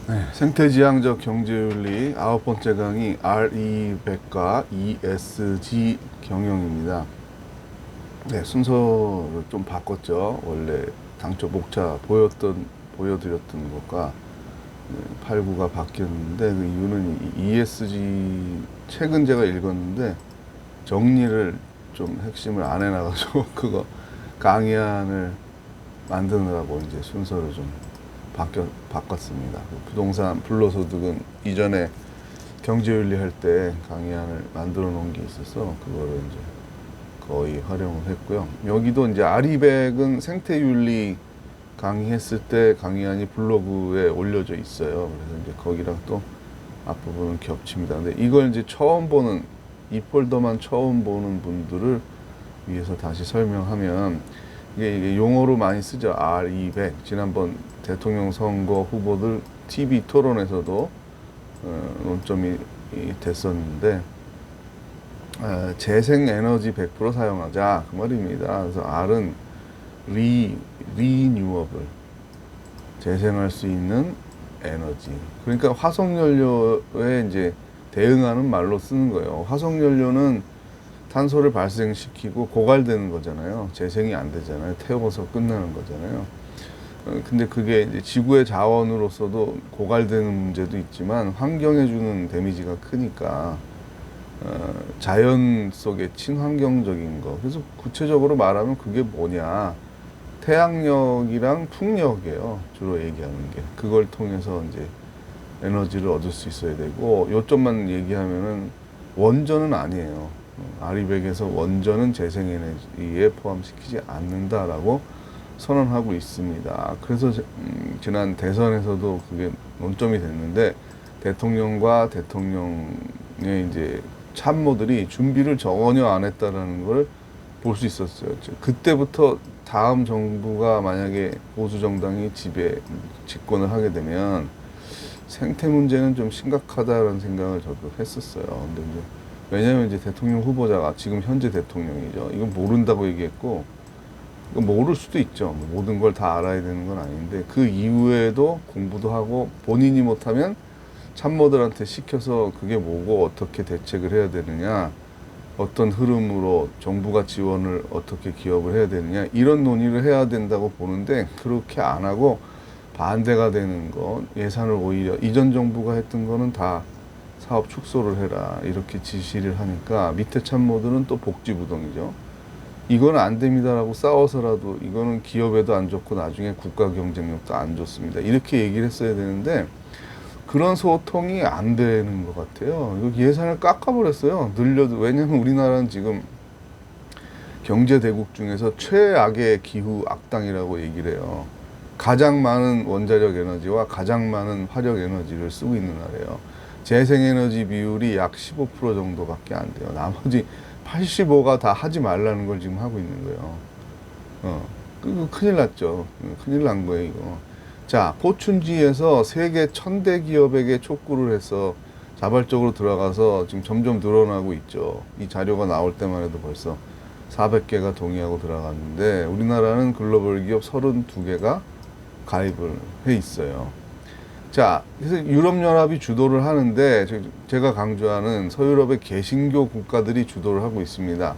네, 생태지향적 경제윤리 아홉 번째 강의 RE100과 ESG 경영입니다. 네, 순서를 좀 바꿨죠. 원래 당초 목차 보여드렸던 것과 8구가 바뀌었는데 그 이유는 ESG 최근 제가 읽었는데 정리를 좀 핵심을 안 해놔가지고 그거 강의안을 만드느라고 이제 순서를 좀 바꿨습니다. 부동산 불로소득은 이전에 경제윤리 할 때 강의안을 만들어 놓은 게 있어서 그거를 이제 거의 활용을 했고요. 여기도 이제 아리백은 생태윤리 강의했을 때 강의안이 블로그에 올려져 있어요. 그래서 이제 거기랑 또 앞부분은 겹칩니다. 근데 이걸 이제 처음 보는, 이 폴더만 처음 보는 분들을 위해서 다시 설명하면 이게 용어로 많이 쓰죠. R200. 지난번 대통령 선거 후보들 TV 토론에서도 논점이 됐었는데 재생에너지 100% 사용하자 그 말입니다. 그래서 R은 리뉴어블 재생할 수 있는 에너지. 그러니까 화석연료에 이제 대응하는 말로 쓰는 거예요. 화석연료는 탄소를 발생시키고 고갈되는 거잖아요. 재생이 안 되잖아요. 태워서 끝나는 거잖아요. 근데 그게 이제 지구의 자원으로서도 고갈되는 문제도 있지만 환경에 주는 데미지가 크니까 자연 속의 친환경적인 거. 그래서 구체적으로 말하면 그게 뭐냐. 태양력이랑 풍력이에요. 주로 얘기하는 게. 그걸 통해서 이제 에너지를 얻을 수 있어야 되고, 요점만 얘기하면은 원전은 아니에요. 아리백에서 원전은 재생에너지에 포함시키지 않는다라고 선언하고 있습니다. 그래서 지난 대선에서도 그게 논점이 됐는데 대통령과 대통령의 이제 참모들이 준비를 전혀 안 했다라는 걸 볼 수 있었어요. 그때부터 다음 정부가 만약에 보수 정당이 집권을 하게 되면 생태 문제는 좀 심각하다라는 생각을 저도 했었어요. 근데 이제 왜냐하면 이제 대통령 후보자가 지금 현재 대통령이죠. 이건 모른다고 얘기했고, 이건 모를 수도 있죠. 모든 걸 다 알아야 되는 건 아닌데 그 이후에도 공부도 하고 본인이 못하면 참모들한테 시켜서 그게 뭐고 어떻게 대책을 해야 되느냐, 어떤 흐름으로 정부가 지원을 어떻게 기업을 해야 되느냐 이런 논의를 해야 된다고 보는데 그렇게 안 하고 반대가 되는 거, 예산을 오히려 이전 정부가 했던 거는 다 사업 축소를 해라 이렇게 지시를 하니까 밑에 참모들은 또 복지부동이죠. 이건 안 됩니다라고 싸워서라도 이거는 기업에도 안 좋고 나중에 국가 경쟁력도 안 좋습니다. 이렇게 얘기를 했어야 되는데 그런 소통이 안 되는 것 같아요. 이거 예산을 깎아버렸어요. 늘려도. 왜냐하면 우리나라는 지금 경제 대국 중에서 최악의 기후 악당이라고 얘기를 해요. 가장 많은 원자력 에너지와 가장 많은 화력 에너지를 쓰고 있는 나라예요. 재생에너지 비율이 약 15% 정도밖에 안 돼요. 나머지 85가 다 하지 말라는 걸 지금 하고 있는 거예요. 그거 큰일 났죠. 큰일 난 거예요, 이거. 자, 포춘지에서 세계 1000대 기업에게 촉구를 해서 자발적으로 들어가서 지금 점점 늘어나고 있죠. 이 자료가 나올 때만 해도 벌써 400개가 동의하고 들어갔는데 우리나라는 글로벌 기업 32개가 가입을 해 있어요. 자, 그래서 유럽연합이 주도를 하는데 제가 강조하는 서유럽의 개신교 국가들이 주도를 하고 있습니다.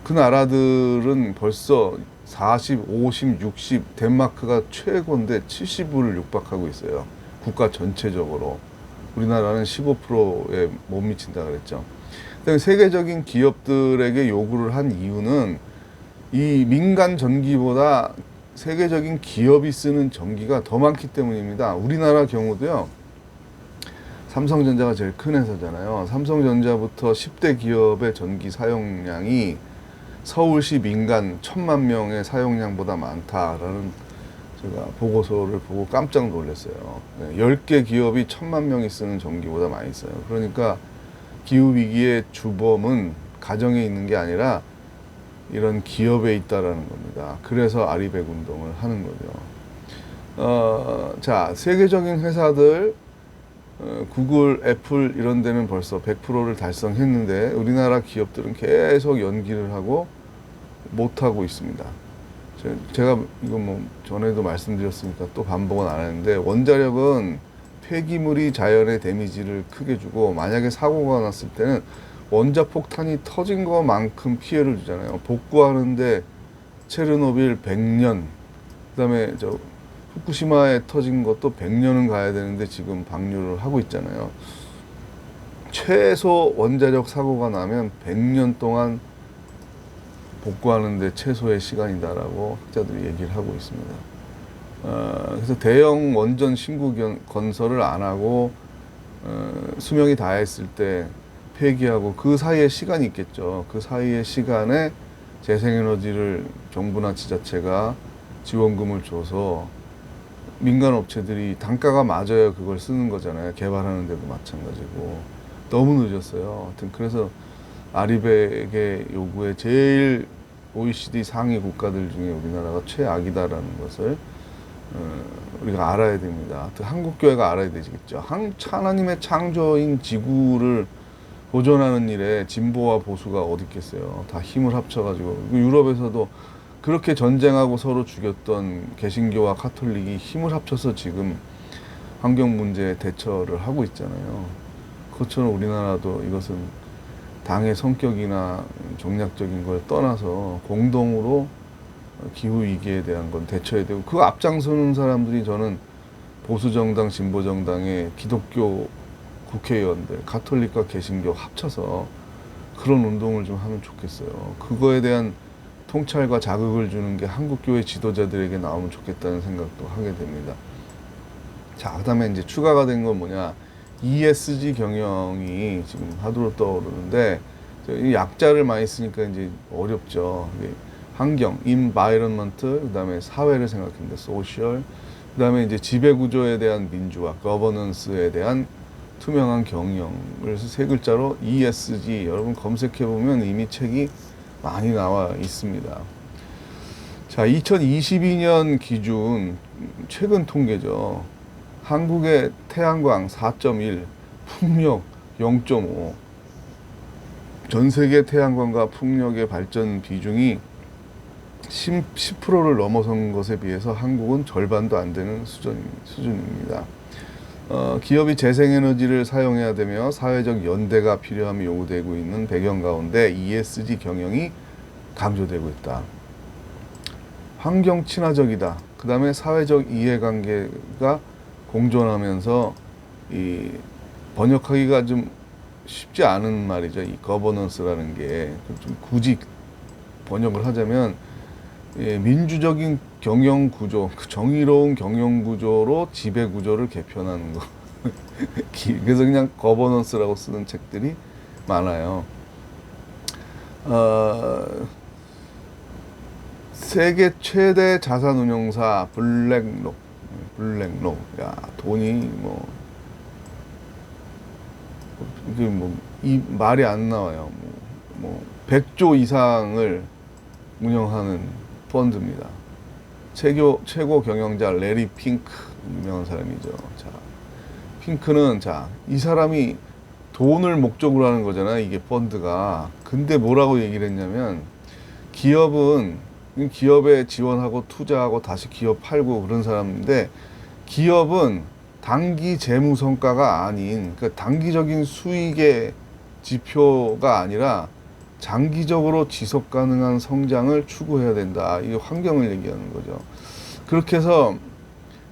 그 나라들은 벌써 40, 50, 60, 덴마크가 최고인데 70을 육박하고 있어요. 국가 전체적으로. 우리나라는 15%에 못 미친다 그랬죠. 세계적인 기업들에게 요구를 한 이유는 이 민간 전기보다 세계적인 기업이 쓰는 전기가 더 많기 때문입니다. 우리나라 경우도요. 삼성전자가 제일 큰 회사잖아요. 삼성전자부터 10대 기업의 전기 사용량이 서울시 민간 1000만 명의 사용량보다 많다라는 제가 보고서를 보고 깜짝 놀랐어요. 10개 기업이 1000만 명이 쓰는 전기보다 많이 써요. 그러니까 기후위기의 주범은 가정에 있는 게 아니라 이런 기업에 있다라는 겁니다. 그래서 아리백 운동을 하는 거죠. 자, 세계적인 회사들, 구글, 애플 이런 데는 벌써 100%를 달성했는데 우리나라 기업들은 계속 연기를 하고 못하고 있습니다. 제가 이거 뭐 전에도 말씀드렸으니까 또 반복은 안 하는데 원자력은 폐기물이 자연에 데미지를 크게 주고, 만약에 사고가 났을 때는 원자폭탄이 터진 것만큼 피해를 주잖아요. 복구하는데 체르노빌 100년, 그다음에 저 후쿠시마에 터진 것도 100년은 가야 되는데 지금 방류를 하고 있잖아요. 최소 원자력 사고가 나면 100년 동안 복구하는데 최소의 시간이다라고 학자들이 얘기를 하고 있습니다. 그래서 대형 원전 신구 건설을 안 하고 수명이 다했을 때 폐기하고, 그 사이에 시간이 있겠죠. 그 사이에 시간에 재생에너지를 정부나 지자체가 지원금을 줘서 민간 업체들이 단가가 맞아야 그걸 쓰는 거잖아요. 개발하는 데도 마찬가지고. 너무 늦었어요. 하여튼 그래서 아리백의 요구에 제일 OECD 상위 국가들 중에 우리나라가 최악이다라는 것을 우리가 알아야 됩니다. 하여튼 한국교회가 알아야 되겠죠. 하나님의 창조인 지구를 보존하는 일에 진보와 보수가 어디 있겠어요. 다 힘을 합쳐가지고. 유럽에서도 그렇게 전쟁하고 서로 죽였던 개신교와 카톨릭이 힘을 합쳐서 지금 환경 문제에 대처를 하고 있잖아요. 그것처럼 우리나라도 이것은 당의 성격이나 정략적인 걸 떠나서 공동으로 기후 위기에 대한 건 대처해야 되고, 그 앞장서는 사람들이 저는 보수정당, 진보정당의 기독교 국회의원들, 가톨릭과 개신교 합쳐서 그런 운동을 좀 하면 좋겠어요. 그거에 대한 통찰과 자극을 주는 게 한국교회 지도자들에게 나오면 좋겠다는 생각도 하게 됩니다. 자, 그 다음에 이제 추가가 된 건 뭐냐. ESG 경영이 지금 하도로 떠오르는데, 이 약자를 많이 쓰니까 이제 어렵죠. 환경, environment, 그 다음에 사회를 생각했는데 social, 그 다음에 이제 지배구조에 대한 민주화, governance에 대한 투명한 경영. 그래서 세 글자로 ESG, 여러분 검색해보면 이미 책이 많이 나와 있습니다. 자, 2022년 기준 최근 통계죠. 한국의 태양광 4.1, 풍력 0.5. 전 세계 태양광과 풍력의 발전 비중이 10%를 넘어선 것에 비해서 한국은 절반도 안 되는 수준입니다. 기업이 재생에너지를 사용해야 되며 사회적 연대가 필요함이 요구되고 있는 배경 가운데 ESG 경영이 강조되고 있다. 환경 친화적이다. 그 다음에 사회적 이해관계가 공존하면서 이 번역하기가 좀 쉽지 않은 말이죠. 이 거버넌스라는 게 좀 굳이 번역을 하자면 민주적인 경영 구조, 정의로운 경영 구조로 지배 구조를 개편하는 거. 그래서 그냥 거버넌스라고 쓰는 책들이 많아요. 세계 최대 자산운용사 블랙록. 야, 돈이 이 말이 안 나와요. 100조 이상을 운영하는 펀드입니다. 최고 경영자 레리 핑크, 유명한 사람이죠. 자, 핑크는, 이 사람이 돈을 목적으로 하는 거잖아요. 이게 펀드가. 근데 뭐라고 얘기를 했냐면, 기업에 지원하고 투자하고 다시 기업 팔고 그런 사람인데, 기업은 단기 재무 성과가 아닌, 그러니까 단기적인 수익의 지표가 아니라 장기적으로 지속 가능한 성장을 추구해야 된다. 이게 환경을 얘기하는 거죠. 그렇게 해서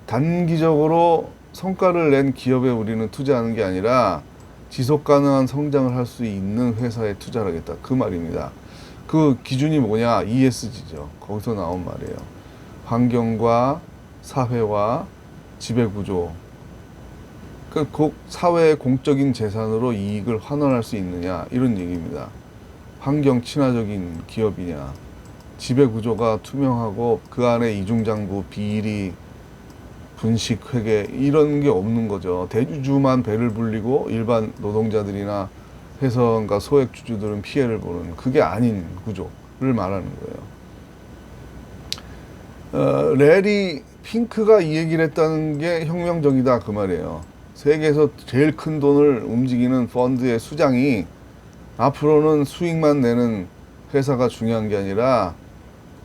단기적으로 성과를 낸 기업에 우리는 투자하는 게 아니라 지속 가능한 성장을 할 수 있는 회사에 투자를 하겠다. 그 말입니다. 그 기준이 뭐냐? ESG죠. 거기서 나온 말이에요. 환경과 사회와 지배구조. 그 사회의 공적인 재산으로 이익을 환원할 수 있느냐, 이런 얘기입니다. 환경 친화적인 기업이냐, 지배구조가 투명하고 그 안에 이중장부, 비리, 분식, 회계 이런 게 없는 거죠. 대주주만 배를 불리고 일반 노동자들이나 회사원과 소액주주들은 피해를 보는, 그게 아닌 구조를 말하는 거예요. 레리 핑크가 이 얘기를 했다는 게 혁명적이다, 그 말이에요. 세계에서 제일 큰 돈을 움직이는 펀드의 수장이 앞으로는 수익만 내는 회사가 중요한 게 아니라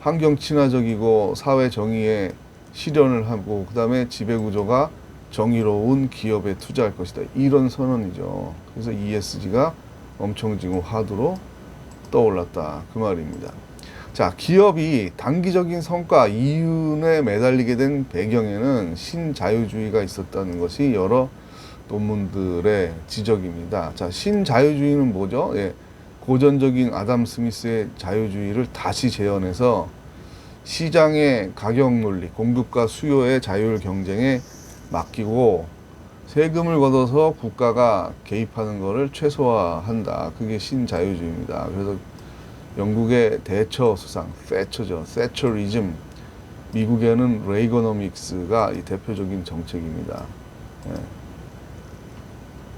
환경 친화적이고 사회 정의에 실현을 하고, 그 다음에 지배구조가 정의로운 기업에 투자할 것이다. 이런 선언이죠. 그래서 ESG가 엄청 지금 화두로 떠올랐다. 그 말입니다. 자, 기업이 단기적인 성과, 이윤에 매달리게 된 배경에는 신자유주의가 있었다는 것이 여러 논문들의 지적입니다. 자, 신자유주의는 뭐죠? 예, 고전적인 아담 스미스의 자유주의를 다시 재현해서 시장의 가격 논리, 공급과 수요의 자율 경쟁에 맡기고 세금을 걷어서 국가가 개입하는 것을 최소화한다. 그게 신자유주의입니다. 그래서 영국의 대처 수상, 세처죠. 세처리즘. 미국에는 레이거노믹스가 이 대표적인 정책입니다. 예.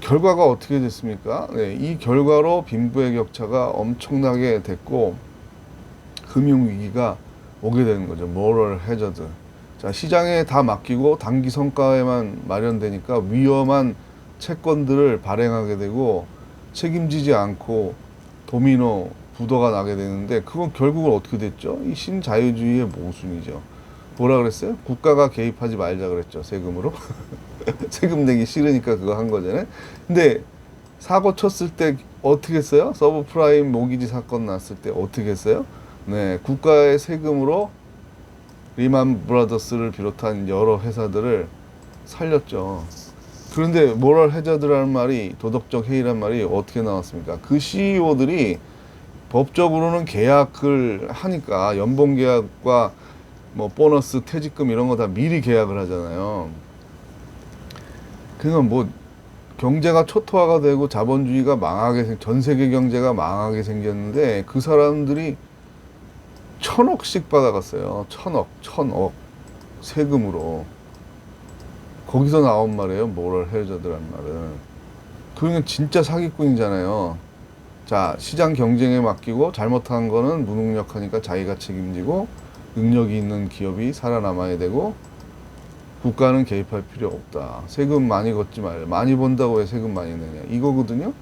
결과가 어떻게 됐습니까? 네, 이 결과로 빈부의 격차가 엄청나게 됐고 금융위기가 오게 되는 거죠. 모럴 해저드. 자, 시장에 다 맡기고 단기 성과에만 마련되니까 위험한 채권들을 발행하게 되고 책임지지 않고 도미노 부도가 나게 되는데 그건 결국은 어떻게 됐죠? 이 신자유주의의 모순이죠. 뭐라 그랬어요? 국가가 개입하지 말자 그랬죠. 세금으로. 세금 내기 싫으니까 그거 한 거잖아요. 근데 사고 쳤을 때 어떻게 했어요? 서브프라임 모기지 사건 났을 때 어떻게 했어요? 네, 국가의 세금으로 리만 브라더스를 비롯한 여러 회사들을 살렸죠. 그런데 모럴 해저드라는 말이, 도덕적 해이란 말이 어떻게 나왔습니까? 그 CEO들이 법적으로는 계약을 하니까 연봉 계약과 뭐 보너스, 퇴직금 이런 거 다 미리 계약을 하잖아요. 그건 뭐 경제가 초토화가 되고 자본주의가 망하게, 전 세계 경제가 망하게 생겼는데 그 사람들이 1,000억씩 받아갔어요. 1,000억 세금으로. 거기서 나온 말이에요. 모럴 해저드란 말은. 그러니까 진짜 사기꾼이잖아요. 자, 시장 경쟁에 맡기고 잘못한 거는 무능력하니까 자기가 책임지고 능력이 있는 기업이 살아남아야 되고 국가는 개입할 필요 없다. 세금 많이 걷지 말라. 많이 번다고 왜 세금 많이 내냐. 이거거든요.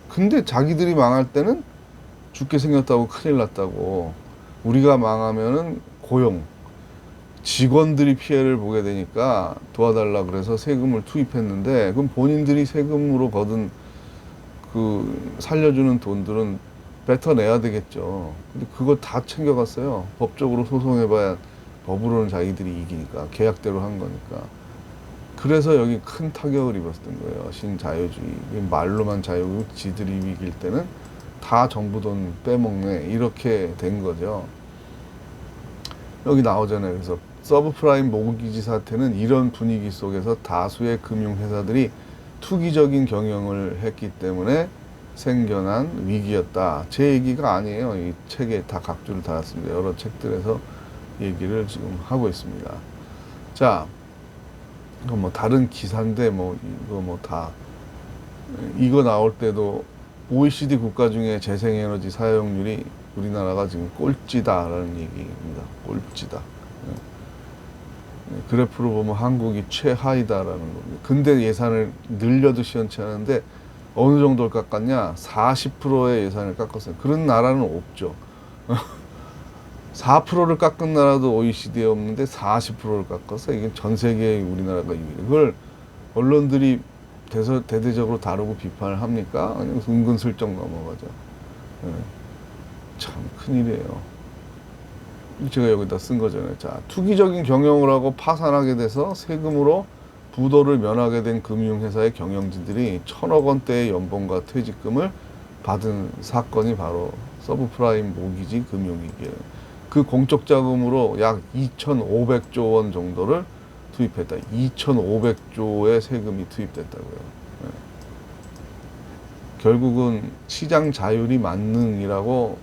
근데 자기들이 망할 때는 죽게 생겼다고 큰일 났다고. 우리가 망하면은 고용, 직원들이 피해를 보게 되니까 도와달라 그래서 세금을 투입했는데 그럼 본인들이 세금으로 거둔 그 살려주는 돈들은 뱉어내야 되겠죠. 근데 그거 다 챙겨갔어요. 법적으로 소송해봐야 법으로는 자기들이 이기니까 계약대로 한 거니까. 그래서 여기 큰 타격을 입었던 거예요. 신자유주의. 말로만 자유고 지들이 이길 때는 다 정부 돈 빼먹네. 이렇게 된 거죠. 여기 나오잖아요. 그래서 서브프라임 모기지 사태는 이런 분위기 속에서 다수의 금융회사들이 투기적인 경영을 했기 때문에 생겨난 위기였다. 제 얘기가 아니에요. 이 책에 다 각주를 달았습니다. 여러 책들에서 얘기를 지금 하고 있습니다. 자, 이거 뭐 다른 기사인데 뭐 이거 뭐 다 이거 나올 때도 OECD 국가 중에 재생에너지 사용률이 우리나라가 지금 꼴찌다라는 얘기입니다. 꼴찌다. 그래프로 보면 한국이 최하위다라는 겁니다. 근데 예산을 늘려도 시원치 않은데 어느 정도를 깎았냐? 40%의 예산을 깎았어요. 그런 나라는 없죠. 4%를 깎은 나라도 OECD에 없는데 40%를 깎아서 이게 전 세계의 우리나라가 이걸 언론들이 대대적으로 다루고 비판을 합니까? 아니면 은근슬쩍 넘어가죠. 네. 참 큰일이에요. 제가 여기다 쓴 거잖아요. 자, 투기적인 경영을 하고 파산하게 돼서 세금으로 부도를 면하게 된 금융회사의 경영진들이 1,000억 원대의 연봉과 퇴직금을 받은 사건이 바로 서브프라임 모기지 금융위기예요. 그 공적 자금으로 약 2,500조 원 정도를 투입했다. 2,500조의 세금이 투입됐다고요. 네. 결국은 시장 자율이 만능이라고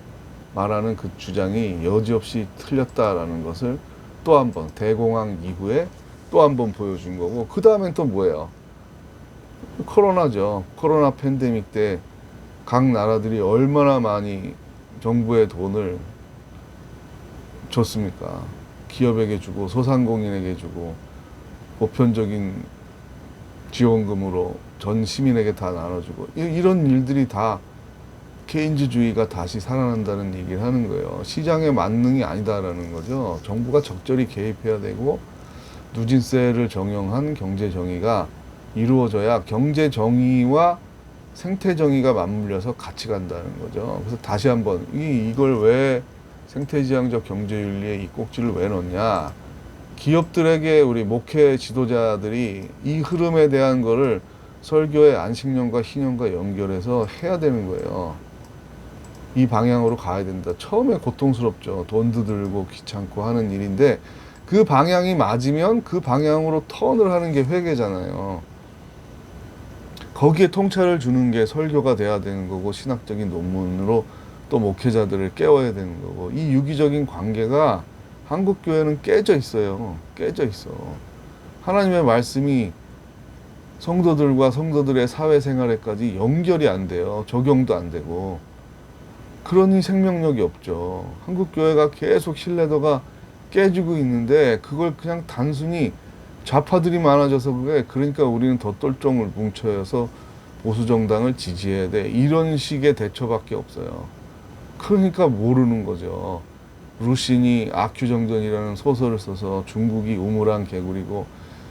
말하는 그 주장이 여지없이 틀렸다라는 것을 또 한 번 대공황 이후에 또 한 번 보여준 거고 그 다음엔 또 뭐예요? 코로나죠. 코로나 팬데믹 때 각 나라들이 얼마나 많이 정부의 돈을 줬습니까? 기업에게 주고 소상공인에게 주고 보편적인 지원금으로 전 시민에게 다 나눠주고 이런 일들이 다 케인즈주의가 다시 살아난다는 얘기를 하는 거예요. 시장의 만능이 아니다라는 거죠. 정부가 적절히 개입해야 되고 누진세를 정형한 경제 정의가 이루어져야 경제 정의와 생태 정의가 맞물려서 같이 간다는 거죠. 그래서 다시 한번 이걸 왜 생태지향적 경제윤리에 이 꼭지를 왜 넣냐? 기업들에게 우리 목회 지도자들이 이 흐름에 대한 거를 설교의 안식년과 희년과 연결해서 해야 되는 거예요. 이 방향으로 가야 된다. 처음에 고통스럽죠. 돈도 들고 귀찮고 하는 일인데 그 방향이 맞으면 그 방향으로 턴을 하는 게 회계잖아요. 거기에 통찰을 주는 게 설교가 돼야 되는 거고 신학적인 논문으로 또 목회자들을 깨워야 되는 거고 이 유기적인 관계가 한국 교회는 깨져 있어요. 깨져 있어. 하나님의 말씀이 성도들과 성도들의 사회생활에까지 연결이 안 돼요. 적용도 안 되고. 그러니 생명력이 없죠. 한국 교회가 계속 신뢰도가 깨지고 있는데 그걸 그냥 단순히 좌파들이 많아져서 그래. 그러니까 우리는 더 똘종을 뭉쳐서 보수 정당을 지지해야 돼. 이런 식의 대처밖에 없어요. 그러니까 모르는 거죠. 루신이 아큐정전이라는 소설을 써서 중국이 우물한 개구리고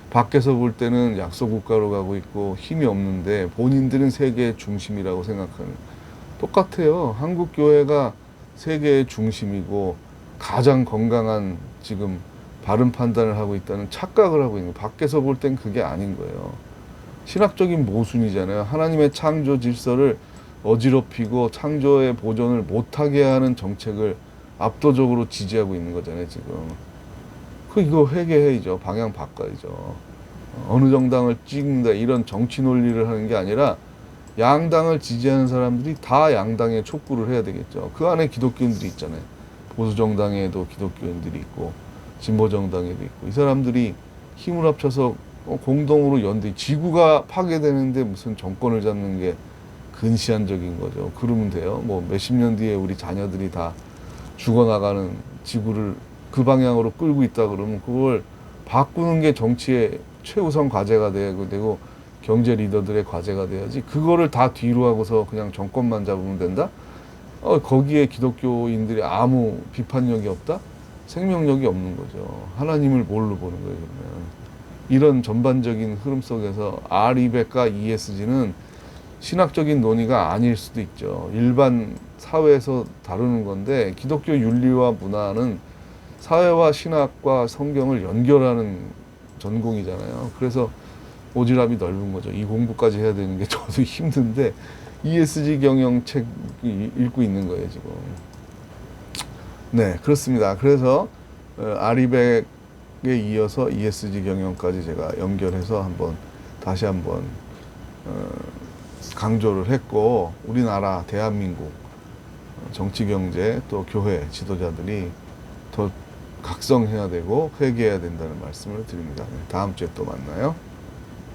밖에서 볼 때는 약소국가로 가고 있고 힘이 없는데 본인들은 세계의 중심이라고 생각하는. 똑같아요. 한국 교회가 세계의 중심이고 가장 건강한 지금 바른 판단을 하고 있다는 착각을 하고 있는 거예요. 밖에서 볼 땐 그게 아닌 거예요. 신학적인 모순이잖아요. 하나님의 창조 질서를 어지럽히고 창조의 보존을 못하게 하는 정책을 압도적으로 지지하고 있는 거잖아요, 지금. 이거 회개해야죠. 방향 바꿔야죠. 어느 정당을 찍는다 이런 정치 논리를 하는 게 아니라 양당을 지지하는 사람들이 다 양당에 촉구를 해야 되겠죠. 그 안에 기독교인들이 있잖아요. 보수 정당에도 기독교인들이 있고 진보 정당에도 있고 이 사람들이 힘을 합쳐서 공동으로 지구가 파괴되는데 무슨 정권을 잡는 게 근시안적인 거죠. 그러면 돼요. 뭐 몇십 년 뒤에 우리 자녀들이 다 죽어나가는 지구를 그 방향으로 끌고 있다 그러면 그걸 바꾸는 게 정치의 최우선 과제가 되고 경제 리더들의 과제가 돼야지. 그거를 다 뒤로 하고서 그냥 정권만 잡으면 된다? 거기에 기독교인들이 아무 비판력이 없다? 생명력이 없는 거죠. 하나님을 뭘로 보는 거예요, 그러면. 이런 전반적인 흐름 속에서 R200과 ESG는 신학적인 논의가 아닐 수도 있죠. 일반 사회에서 다루는 건데 기독교 윤리와 문화는 사회와 신학과 성경을 연결하는 전공이잖아요. 그래서 오지랖이 넓은 거죠. 이 공부까지 해야 되는 게 저도 힘든데 ESG 경영책 읽고 있는 거예요, 지금. 네, 그렇습니다. 그래서 R200에 이어서 ESG 경영까지 제가 연결해서 다시 한번 강조를 했고 우리나라 대한민국 정치 경제 또 교회 지도자들이 더 각성해야 되고 회개해야 된다는 말씀을 드립니다. 다음 주에 또 만나요.